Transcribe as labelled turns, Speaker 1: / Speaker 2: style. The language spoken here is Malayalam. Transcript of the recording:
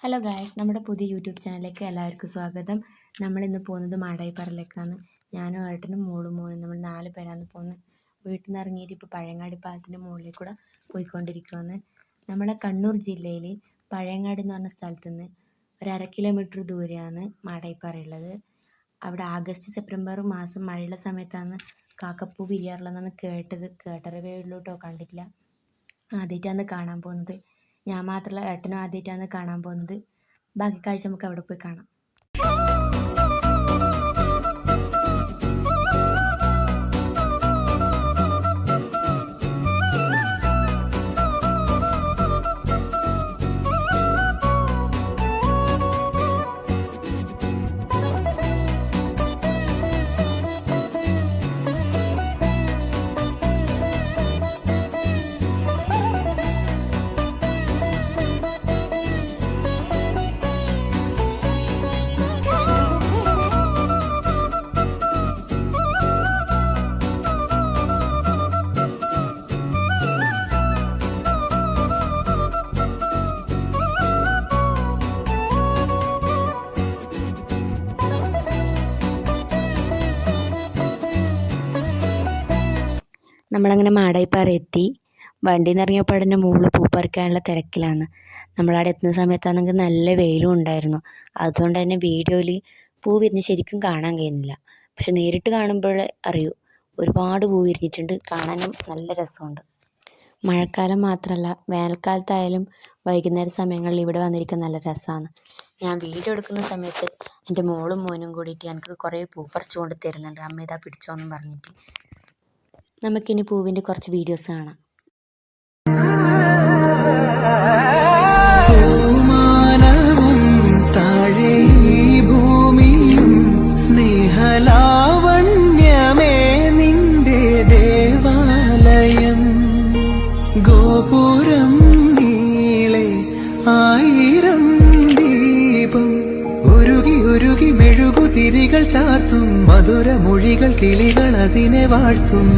Speaker 1: ഹലോ ഗായ്സ്, നമ്മുടെ പുതിയ യൂട്യൂബ് ചാനലിലേക്ക് എല്ലാവർക്കും സ്വാഗതം. നമ്മളിന്ന് പോകുന്നത് മാടായിപ്പാറയിലേക്കാണ്. ഞാനും ഏട്ടനും മോളും നമ്മൾ 4 പേരാണ് പോകുന്നത്. വീട്ടിൽ നിന്ന് ഇറങ്ങിയിട്ട് ഇപ്പോൾ പഴയങ്ങാടി പാലത്തിൻ്റെ മുകളിൽ കൂടെ പോയിക്കൊണ്ടിരിക്കുകയാണ്. നമ്മളെ കണ്ണൂർ ജില്ലയിൽ പഴയങ്ങാടി എന്ന് പറഞ്ഞ സ്ഥലത്ത് നിന്ന് ഒരു 1/2 കിലോമീറ്റർ ദൂരെയാണ് മാടായിപ്പാറ ഉള്ളത്. അവിടെ ആഗസ്റ്റ് സെപ്റ്റംബർ മാസം മഴയുള്ള സമയത്താണ് കാക്കപ്പൂ വിരിയാറുള്ളതെന്നാണ് കേട്ടറിവേ ഉള്ളൂ കേട്ടോ, കണ്ടിട്ടില്ല. ആദ്യമായിട്ടാണ് കാണാൻ പോകുന്നത്. ഞാൻ മാത്രമല്ല, ഏട്ടനും ആദ്യമായിട്ടാണ് കാണാൻ പോകുന്നത്. ബാക്കി കാഴ്ച നമുക്ക് അവിടെ പോയി കാണാം. നമ്മളങ്ങനെ മാടായിപ്പാറ എത്തി. വണ്ടിയിൽ നിന്ന് ഇറങ്ങിയപ്പോൾ തന്നെ മുകളിൽ പൂ പറിക്കാനുള്ള തിരക്കിലാണ്. നമ്മളവിടെ എത്തുന്ന സമയത്താണെങ്കിൽ നല്ല വെയിലും ഉണ്ടായിരുന്നു. അതുകൊണ്ട് തന്നെ വീഡിയോയിൽ പൂ വിരിഞ്ഞ് ശരിക്കും കാണാൻ കഴിയുന്നില്ല. പക്ഷെ നേരിട്ട് കാണുമ്പോൾ അറിയൂ, ഒരുപാട് പൂ വിരിഞ്ഞിട്ടുണ്ട്. കാണാനും നല്ല രസമുണ്ട്. മഴക്കാലം മാത്രമല്ല, വേനൽക്കാലത്തായാലും വൈകുന്നേര സമയങ്ങളിൽ ഇവിടെ വന്നിരിക്കാൻ നല്ല രസമാണ്. ഞാൻ വീഡിയോ എടുക്കുന്ന സമയത്ത് എൻ്റെ മോളും മോനും കൂടിയിട്ട് എനിക്ക് കുറേ പൂ പറിച്ചു കൊണ്ട് തരുന്നുണ്ട്. അമ്മ ഇതാ പിടിച്ചോന്നും പറഞ്ഞിട്ട്. നമുക്കിനി പൂവിൻ്റെ കുറച്ച് വീഡിയോസ് കാണാം.
Speaker 2: പൂമാനവും താഴെ ഭൂമിയും സ്നേഹലാവണ്യമേ നിന്റെ ദേവാലയം. ഗോപുരം നീളെ 1000 ദീപം ഉരുകി ഉരുകി മെഴുകുതിരികൾ ചാർത്തും. മധുരമൊഴികൾ കിളികൾ അതിനെ വാഴ്ത്തും.